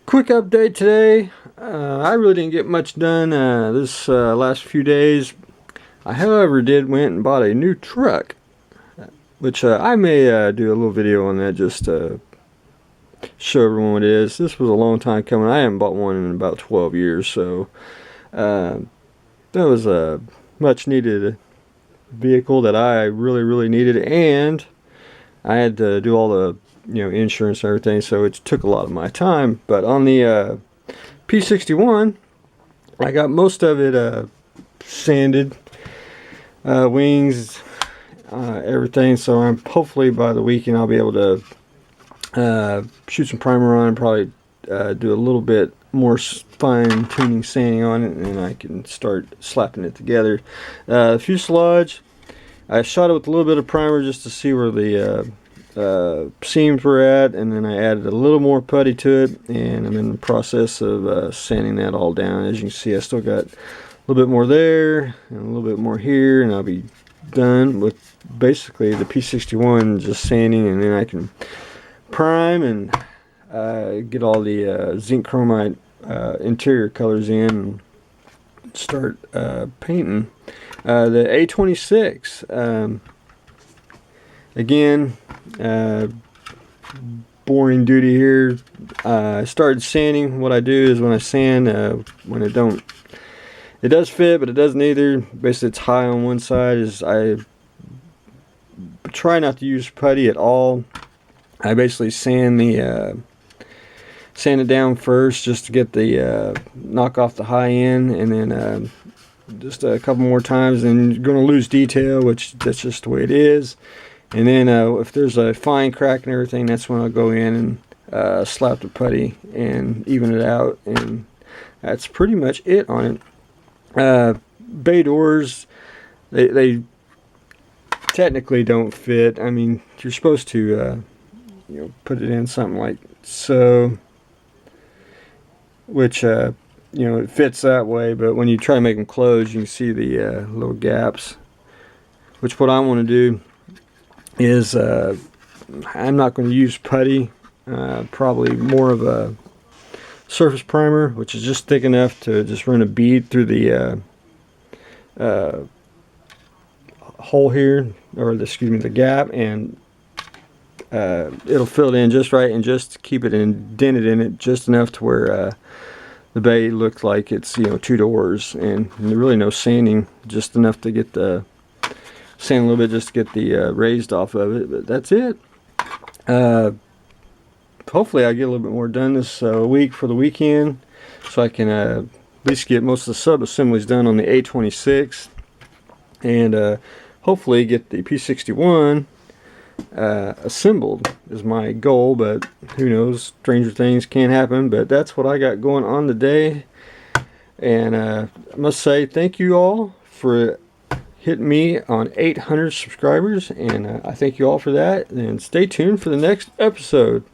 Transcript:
Quick update today. I really didn't get much done this last few days. I, however, went and bought a new truck, which I may do a little video on that just to show everyone what it is. This was a long time coming. I haven't bought one in about 12 years, so that was a much needed vehicle that I really needed, and I had to do all the insurance and everything, so it took a lot of my time. But on the P61, I got most of it sanded, wings, everything, so I'm hopefully by the weekend I'll be able to shoot some primer on and probably do a little bit more fine-tuning sanding on it, and then I can start slapping it together. Fuselage, I shot it with a little bit of primer just to see where the seams were at, and then I added a little more putty to it, and I'm in the process of sanding that all down. As you can see, I still got a little bit more there and a little bit more here, and I'll be done with basically the P61 just sanding, and then I can prime and get all the zinc chromite interior colors in and start painting. The A26, again, boring duty here. I started sanding. What I do is when I sand, when it does fit, but it doesn't either. Basically, it's high on one side. Is I try not to use putty at all. I basically sand it down first just to get the knock off the high end, and then just a couple more times, and you're going to lose detail, which that's just the way it is. And then if there's a fine crack and everything, that's when I'll go in and slap the putty and even it out, and that's pretty much it on it. Bay doors, they technically don't fit. I mean, you're supposed to put it in something like so, which it fits that way, but when you try to make them close, you can see the little gaps, which what I want to do is I'm not going to use putty, probably more of a surface primer, which is just thick enough to just run a bead through the hole here, or the gap, and it'll fill it in just right, and just keep it indented in it just enough to where the bay looks like it's two doors, and really no sanding, just enough to get the sand a little bit just to get the raised off of it, but that's it. Hopefully I get a little bit more done this week for the weekend, so I can at least get most of the sub assemblies done on the A26, and hopefully get the P61 assembled is my goal, but who knows, stranger things can happen. But that's what I got going on today, and I must say thank you all for hitting me on 800 subscribers, and I thank you all for that, and stay tuned for the next episode.